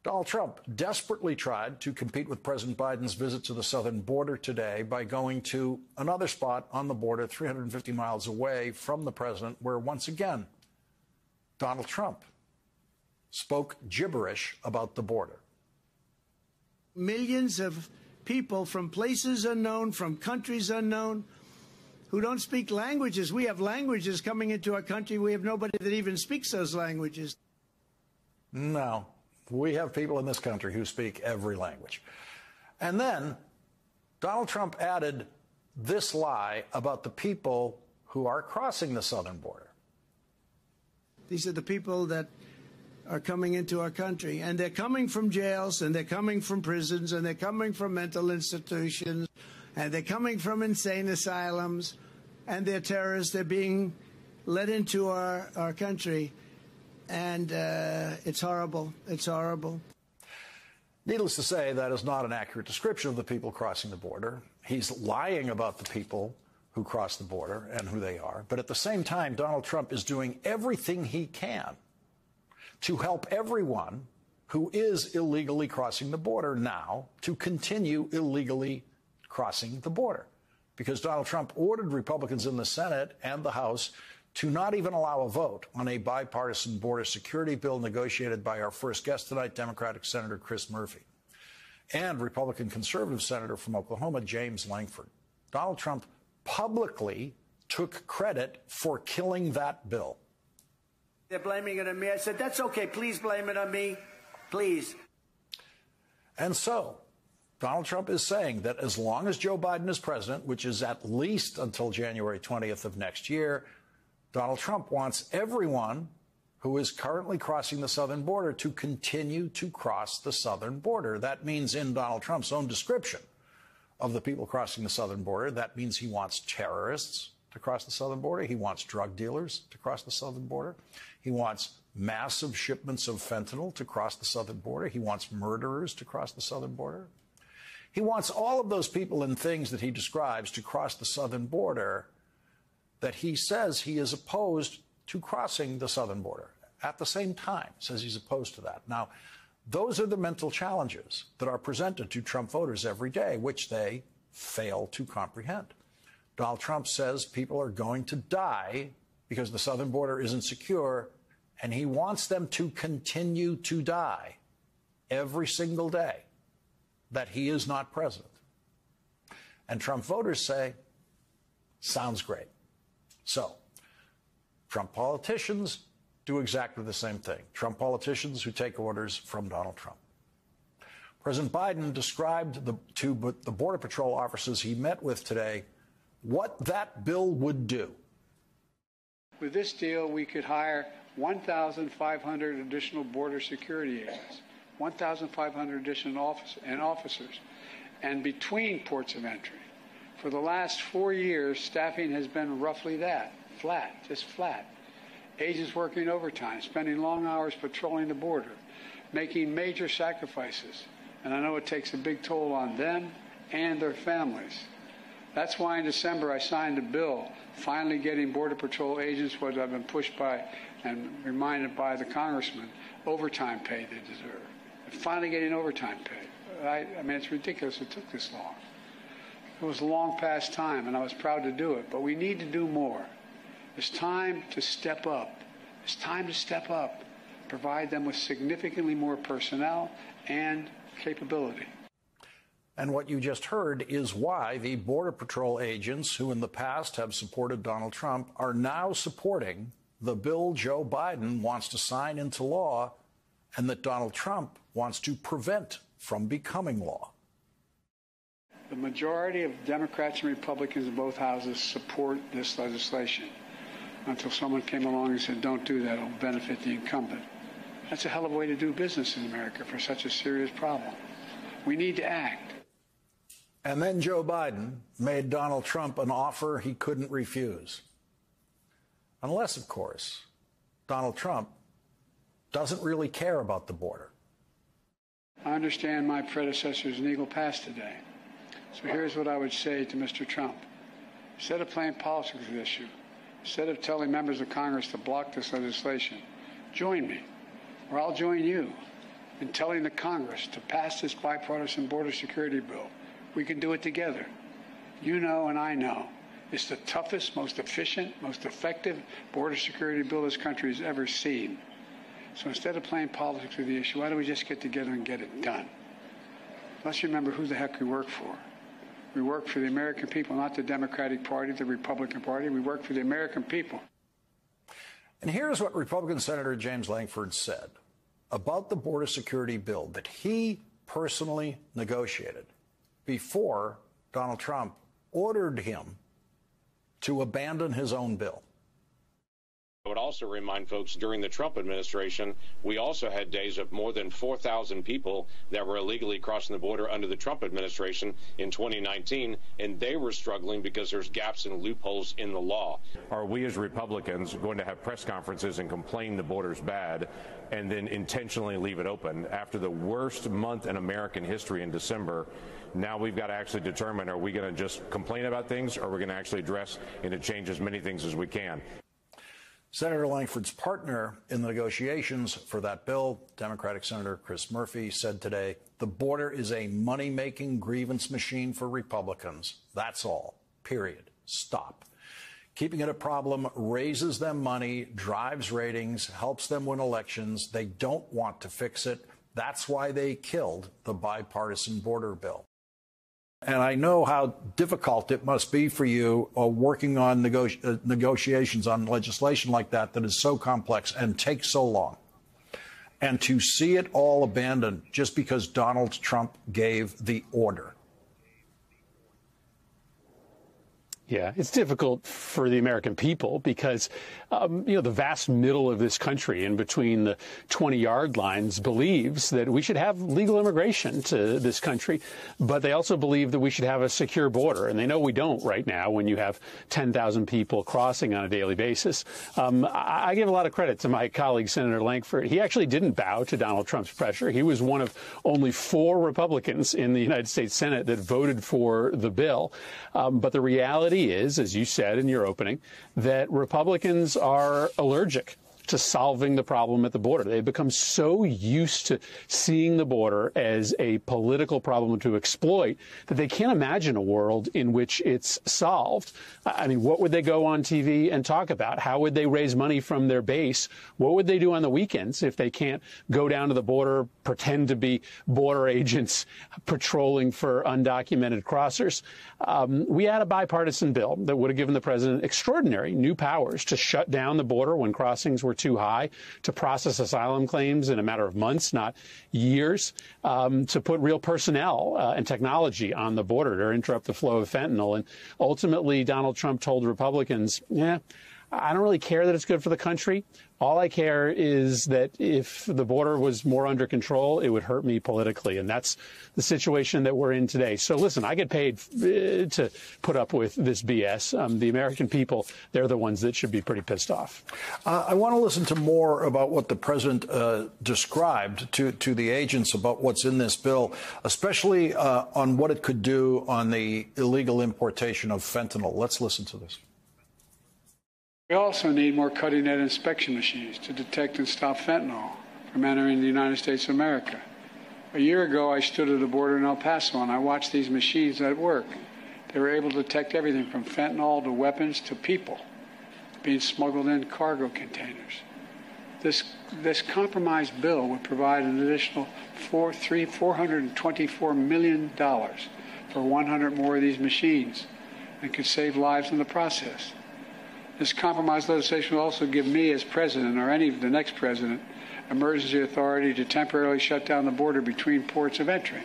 Donald Trump desperately tried to compete with President Biden's visit to the southern border today by going to another spot on the border 350 miles away from the president, where once again, Donald Trump spoke gibberish about the border. Millions of people from places unknown, from countries unknown, who don't speak languages. We have languages coming into our country. We have nobody that even speaks those languages. No. We have people in this country who speak every language. And then Donald Trump added this lie about the people who are crossing the southern border. These are the people that are coming into our country, and they're coming from jails, and they're coming from prisons, and they're coming from mental institutions, and they're coming from insane asylums, and they're terrorists. They're being let into our country. And it's horrible. It's horrible. Needless to say, that is not an accurate description of the people crossing the border. He's lying about the people who cross the border and who they are. But at the same time, Donald Trump is doing everything he can to help everyone who is illegally crossing the border now to continue illegally crossing the border. Because Donald Trump ordered Republicans in the Senate and the House to not even allow a vote on a bipartisan border security bill negotiated by our first guest tonight, Democratic Senator Chris Murphy, and Republican conservative senator from Oklahoma, James Lankford. Donald Trump publicly took credit for killing that bill. They're blaming it on me. I said, that's okay. Please blame it on me. Please. And so Donald Trump is saying that as long as Joe Biden is president, which is at least until January 20th of next year, Donald Trump wants everyone who is currently crossing the southern border to continue to cross the southern border. That means, in Donald Trump's own description of the people crossing the southern border, that means he wants terrorists to cross the southern border. He wants drug dealers to cross the southern border. He wants massive shipments of fentanyl to cross the southern border. He wants murderers to cross the southern border. He wants all of those people and things that he describes to cross the southern border that he says he is opposed to crossing the southern border. At the same time, says he's opposed to that. Now, those are the mental challenges that are presented to Trump voters every day, which they fail to comprehend. Donald Trump says people are going to die because the southern border isn't secure, and he wants them to continue to die every single day that he is not president. And Trump voters say, sounds great. So, Trump politicians do exactly the same thing. Trump politicians who take orders from Donald Trump. President Biden described to the Border Patrol officers he met with today what that bill would do. With this deal, we could hire 1,500 additional border security agents, 1,500 additional officers, and between ports of entry. For the last 4 years, staffing has been roughly that, flat, just flat. Agents working overtime, spending long hours patrolling the border, making major sacrifices. And I know it takes a big toll on them and their families. That's why in December I signed a bill finally getting Border Patrol agents what I've been pushed by and reminded by the congressman, overtime pay they deserve. And finally getting overtime pay. I mean, it's ridiculous it took this long. It was long past time, and I was proud to do it, but we need to do more. It's time to step up. It's time to step up, provide them with significantly more personnel and capability. And what you just heard is why the Border Patrol agents who in the past have supported Donald Trump are now supporting the bill Joe Biden wants to sign into law and that Donald Trump wants to prevent from becoming law. The majority of Democrats and Republicans in both houses support this legislation until someone came along and said, don't do that, it'll benefit the incumbent. That's a hell of a way to do business in America for such a serious problem. We need to act. And then Joe Biden made Donald Trump an offer he couldn't refuse. Unless, of course, Donald Trump doesn't really care about the border. I understand my predecessor's legal past today. So here's what I would say to Mr. Trump. Instead of playing politics with this issue, instead of telling members of Congress to block this legislation, join me, or I'll join you. and telling the Congress to pass this bipartisan border security bill. We can do it together. You know and I know it's the toughest, most efficient, most effective border security bill this country has ever seen. So instead of playing politics with the issue, why don't we just get together and get it done? Let's remember who the heck we work for. We work for the American people, not the Democratic Party, the Republican Party. We work for the American people. And here's what Republican Senator James Lankford said about the border security bill that he personally negotiated before Donald Trump ordered him to abandon his own bill. I would also remind folks, during the Trump administration, we also had days of more than 4,000 people that were illegally crossing the border under the Trump administration in 2019, and they were struggling because there's gaps and loopholes in the law. Are we as Republicans going to have press conferences and complain the border's bad and then intentionally leave it open? After the worst month in American history in December, now we've got to actually determine, are we going to just complain about things, or are we going to actually address and to change as many things as we can? Senator Lankford's partner in the negotiations for that bill, Democratic Senator Chris Murphy, said today, the border is a money-making grievance machine for Republicans. That's all. Period. Stop. Keeping it a problem raises them money, drives ratings, helps them win elections. They don't want to fix it. That's why they killed the bipartisan border bill. And I know how difficult it must be for you working on negotiations on legislation like that is so complex and takes so long. And to see it all abandoned just because Donald Trump gave the order. Yeah, it's difficult for the American people because, the vast middle of this country in between the 20-yard lines believes that we should have legal immigration to this country, but they also believe that we should have a secure border. And they know we don't right now when you have 10,000 people crossing on a daily basis. I give a lot of credit to my colleague, Senator Lankford. He actually didn't bow to Donald Trump's pressure. He was one of only 4 Republicans in the United States Senate that voted for the bill. But the reality is, as you said in your opening, that Republicans are allergic to solving the problem at the border. They've become so used to seeing the border as a political problem to exploit that they can't imagine a world in which it's solved. I mean, what would they go on TV and talk about? How would they raise money from their base? What would they do on the weekends if they can't go down to the border, pretend to be border agents patrolling for undocumented crossers? We had a bipartisan bill that would have given the president extraordinary new powers to shut down the border when crossings were too high, to process asylum claims in a matter of months, not years, to put real personnel and technology on the border to interrupt the flow of fentanyl. And ultimately, Donald Trump told Republicans, I don't really care that it's good for the country. All I care is that if the border was more under control, it would hurt me politically. And that's the situation that we're in today. So listen, I get paid to put up with this BS. The American people, they're the ones that should be pretty pissed off. I want to listen to more about what the president described to the agents about what's in this bill, especially on what it could do on the illegal importation of fentanyl. Let's listen to this. We also need more cutting-edge inspection machines to detect and stop fentanyl from entering the United States of America. A year ago, I stood at the border in El Paso, and I watched these machines at work. They were able to detect everything from fentanyl to weapons to people being smuggled in cargo containers. This compromised bill would provide an additional $424 million for 100 more of these machines and could save lives in the process. This compromise legislation will also give me, as president, or any of the next president, emergency authority to temporarily shut down the border between ports of entry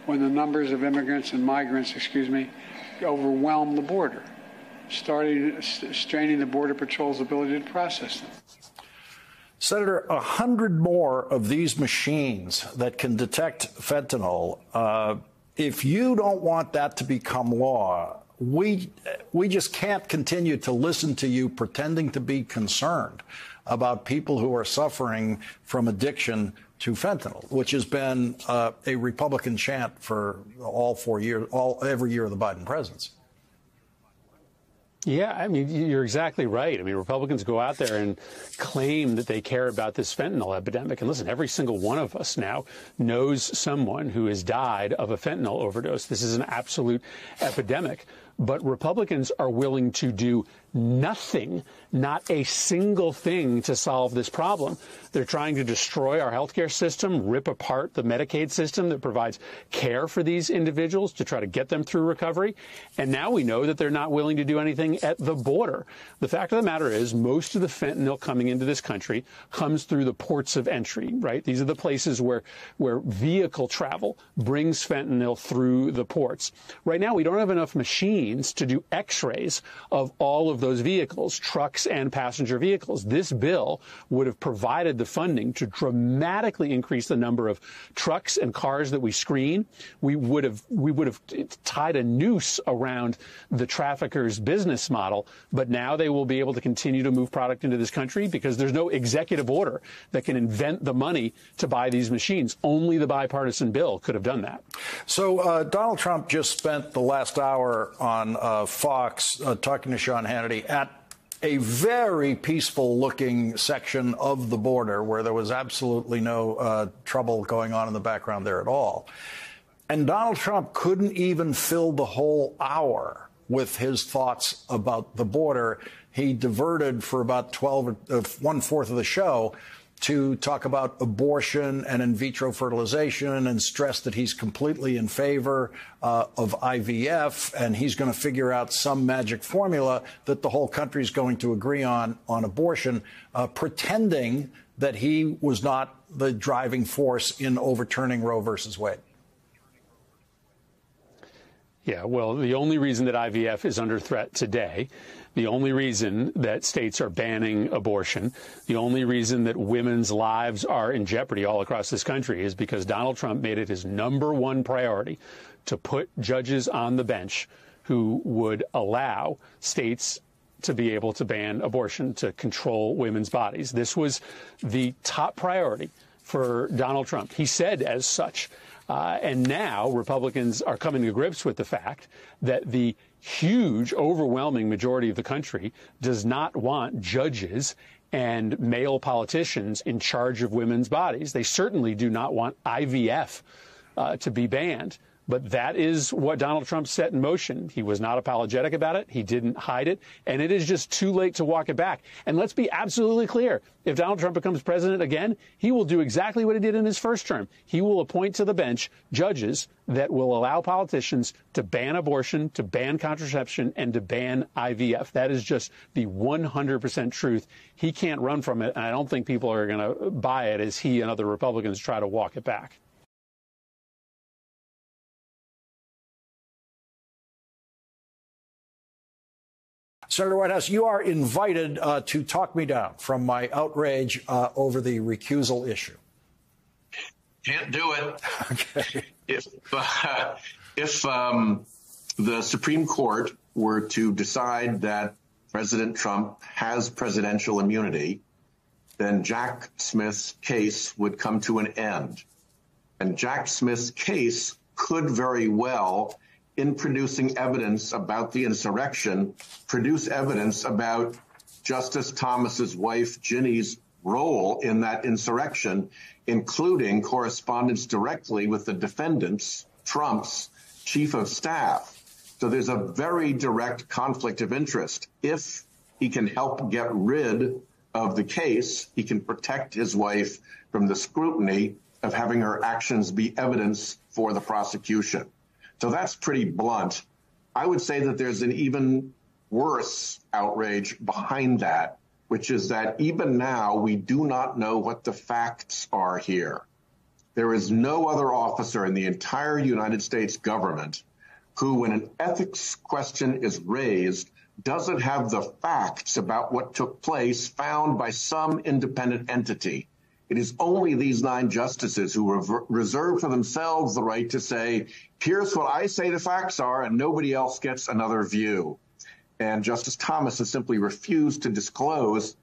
when the numbers of immigrants and migrants, overwhelm the border, straining the Border Patrol's ability to process them. Senator, 100 more of these machines that can detect fentanyl, if you don't want that to become law, we just can't continue to listen to you pretending to be concerned about people who are suffering from addiction to fentanyl, which has been a Republican chant for all 4 years, every year of the Biden presidency. Yeah, I mean, you're exactly right. I mean, Republicans go out there and claim that they care about this fentanyl epidemic. And listen, every single one of us now knows someone who has died of a fentanyl overdose. This is an absolute epidemic. But Republicans are willing to do nothing, not a single thing to solve this problem. They're trying to destroy our healthcare system, rip apart the Medicaid system that provides care for these individuals to try to get them through recovery. And now we know that they're not willing to do anything at the border. The fact of the matter is most of the fentanyl coming into this country comes through the ports of entry, right? These are the places where vehicle travel brings fentanyl through the ports. Right now, we don't have enough machines to do x-rays of all of those vehicles, trucks and passenger vehicles. This bill would have provided the funding to dramatically increase the number of trucks and cars that we screen. We would have tied a noose around the traffickers' business model, but now they will be able to continue to move product into this country because there's no executive order that can invent the money to buy these machines. Only the bipartisan bill could have done that. So Donald Trump just spent the last hour on Fox talking to Sean Hannity at a very peaceful-looking section of the border where there was absolutely no trouble going on in the background there at all. And Donald Trump couldn't even fill the whole hour with his thoughts about the border. He diverted for about 1/4 of the show to talk about abortion and in vitro fertilization and stress that he's completely in favor of IVF, and he's going to figure out some magic formula that the whole country is going to agree on abortion, pretending that he was not the driving force in overturning Roe versus Wade. Yeah, well, the only reason that IVF is under threat today, the only reason that states are banning abortion, the only reason that women's lives are in jeopardy all across this country is because Donald Trump made it his #1 priority to put judges on the bench who would allow states to be able to ban abortion, to control women's bodies. This was the top priority for Donald Trump. He said as such. And now Republicans are coming to grips with the fact that the huge, overwhelming majority of the country does not want judges and male politicians in charge of women's bodies. They certainly do not want IVF to be banned. But that is what Donald Trump set in motion. He was not apologetic about it. He didn't hide it. And it is just too late to walk it back. And let's be absolutely clear. If Donald Trump becomes president again, he will do exactly what he did in his first term. He will appoint to the bench judges that will allow politicians to ban abortion, to ban contraception, and to ban IVF. That is just the 100% truth. He can't run from it. And I don't think people are going to buy it as he and other Republicans try to walk it back. Senator Whitehouse, you are invited to talk me down from my outrage over the recusal issue. Can't do it. Okay. If the Supreme Court were to decide that President Trump has presidential immunity, then Jack Smith's case would come to an end. And Jack Smith's case could very well, in producing evidence about the insurrection, produce evidence about Justice Thomas's wife, Ginny's role in that insurrection, including correspondence directly with the defendants, Trump's chief of staff. So there's a very direct conflict of interest. If he can help get rid of the case, he can protect his wife from the scrutiny of having her actions be evidence for the prosecution. So that's pretty blunt. I would say that there's an even worse outrage behind that, which is that even now we do not know what the facts are here. There is no other officer in the entire United States government who, when an ethics question is raised, doesn't have the facts about what took place found by some independent entity. It is only these 9 justices who reserve for themselves the right to say, here's what I say the facts are, and nobody else gets another view. And Justice Thomas has simply refused to disclose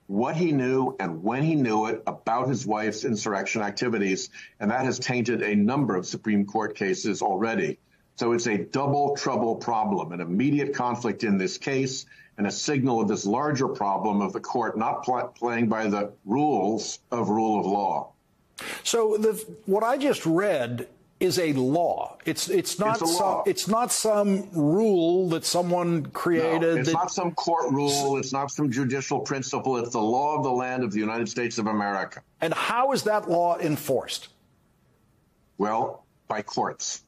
what he knew and when he knew it about his wife's insurrection activities, and that has tainted a number of Supreme Court cases already. So it's a double trouble problem, an immediate conflict in this case and a signal of this larger problem of the court not playing by the rules of rule of law. So what I just read is a law. It's not some rule that someone created. No, it's not some court rule. It's not some judicial principle. It's the law of the land of the United States of America. And how is that law enforced? Well, by courts.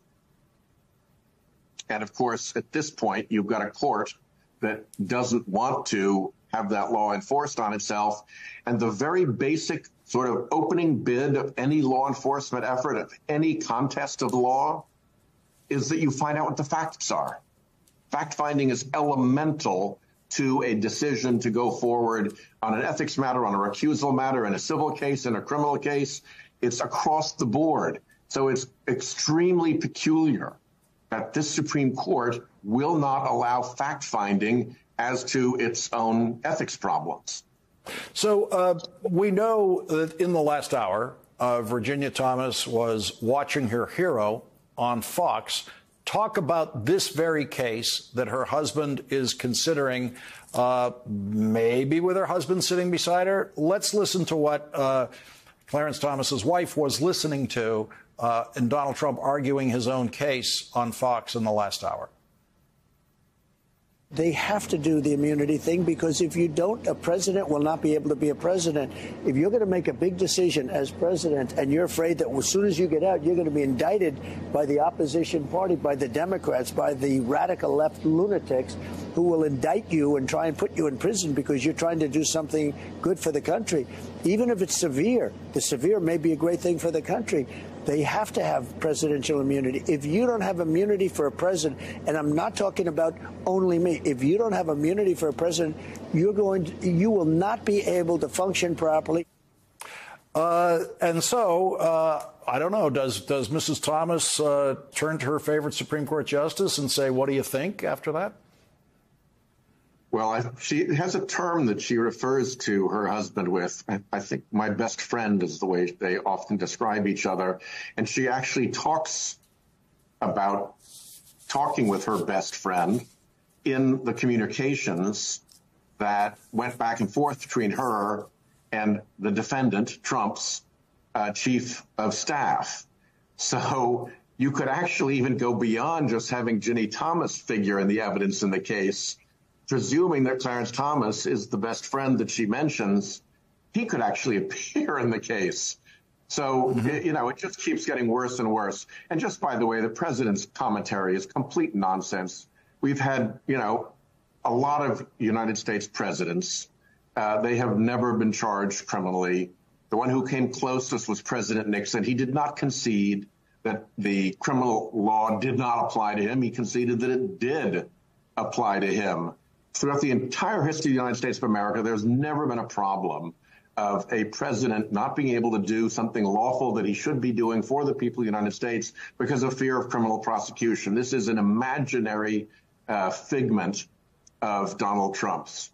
And of course, at this point, you've got a court that doesn't want to have that law enforced on itself. And the very basic sort of opening bid of any law enforcement effort, of any contest of law, is that you find out what the facts are. Fact-finding is elemental to a decision to go forward on an ethics matter, on a recusal matter, in a civil case, in a criminal case. It's across the board. So it's extremely peculiar that this Supreme Court will not allow fact-finding as to its own ethics problems. So we know that in the last hour, Virginia Thomas was watching her hero on Fox talk about this very case that her husband is considering, maybe with her husband sitting beside her. Let's listen to what Clarence Thomas's wife was listening to and Donald Trump arguing his own case on Fox in the last hour. They have to do the immunity thing, because if you don't, a president will not be able to be a president. If you're going to make a big decision as president and you're afraid that as soon as you get out, you're going to be indicted by the opposition party, by the Democrats, by the radical left lunatics who will indict you and try and put you in prison because you're trying to do something good for the country, even if it's severe, the severe may be a great thing for the country. They have to have presidential immunity. If you don't have immunity for a president, and I'm not talking about only me, if you don't have immunity for a president, you will not be able to function properly. And so, I don't know, does Mrs. Thomas turn to her favorite Supreme Court justice and say, what do you think after that? Well, she has a term that she refers to her husband with. I think my best friend is the way they often describe each other. And she actually talks about talking with her best friend in the communications that went back and forth between her and the defendant, Trump's chief of staff. So you could actually even go beyond just having Ginny Thomas figure in the evidence in the case. Presuming that Clarence Thomas is the best friend that she mentions, he could actually appear in the case. So, you know, it just keeps getting worse and worse. And just by the way, the president's commentary is complete nonsense. We've had, you know, a lot of United States presidents. They have never been charged criminally. The one who came closest was President Nixon. He did not concede that the criminal law did not apply to him. He conceded that it did apply to him. Throughout the entire history of the United States of America, there's never been a problem of a president not being able to do something lawful that he should be doing for the people of the United States because of fear of criminal prosecution. This is an imaginary figment of Donald Trump's.